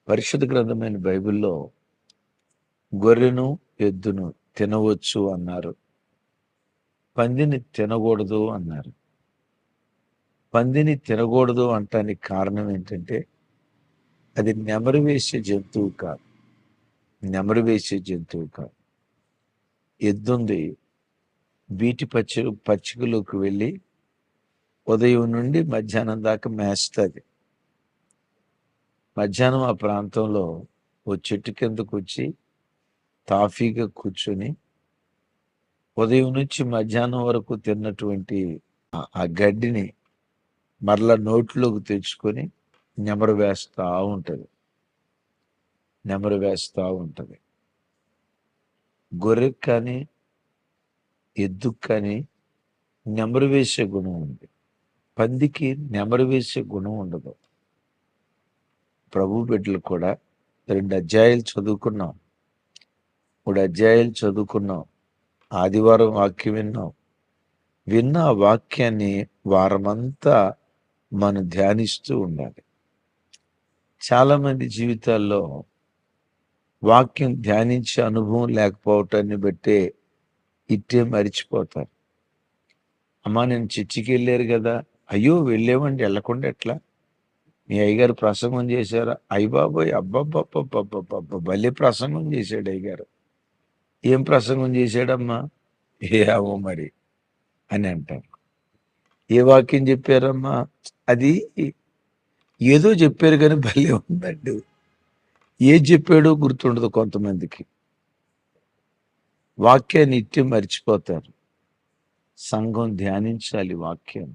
పరిశుద్ధ గ్రంథమైన బైబిల్లో గొర్రెను ఎద్దును తినవచ్చు అన్నారు, పందిని తినకూడదు అన్నారు. పందిని తినకూడదు అంటానికి కారణం ఏంటంటే అది నెమరు వేసే జంతువు కాదు. నెమరు వేసే జంతువు కాదు. ఎద్దుంది వీటి పచ్చికలోకి వెళ్ళి ఉదయం నుండి మధ్యాహ్నం దాకా మేస్తుంది. మధ్యాహ్నం ఆ ప్రాంతంలో ఓ చెట్టు కిందకు వచ్చి తాఫీగా కూర్చొని ఉదయం నుంచి మధ్యాహ్నం వరకు తిన్నటువంటి ఆ గడ్డిని మరలా నోట్లోకి తెచ్చుకొని నెమరు వేస్తూ ఉంటుంది. నెమరు వేస్తూ ఉంటుంది. గొర్రెకి కానీ ఎద్దుకు కానీ నెమరు వేసే గుణం ఉంది. పందికి నెమరు వేసే గుణం ఉండదు. ప్రభు బిడ్డలు కూడా 2 అధ్యాయాలు చదువుకున్నాం, 3 అధ్యాయాలు చదువుకున్నాం. ఆదివారం వాక్యం విన్నాం. విన్న ఆ వాక్యాన్ని వారమంతా మనం ధ్యానిస్తూ ఉండాలి. చాలామంది జీవితాల్లో వాక్యం ధ్యానించే అనుభవం లేకపోవటాన్ని బట్టే ఇట్టే మరిచిపోతారు. అమ్మా నేను చర్చికి వెళ్ళారు కదా, అయ్యో వెళ్ళేవండి, వెళ్ళకుండా ఎట్లా, మీ అయ్యగారు ప్రసంగం చేశారా, అయ్య బాబోయ్ అబ్బబ్బబ్బబ్బబ్బబ్బ భలే ప్రసంగం చేశాడు అయ్యగారు. ఏం ప్రసంగం చేశాడమ్మా, ఏవో మరి అని అంటారు. ఏ వాక్యం చెప్పారమ్మా, అది ఏదో చెప్పారు కానీ భలే ఉందండి. ఏం చెప్పాడో గుర్తుండదు కొంతమందికి. వాక్యాన్ని ఇట్టే మర్చిపోతారు. సంఘం ధ్యానించాలి వాక్యం.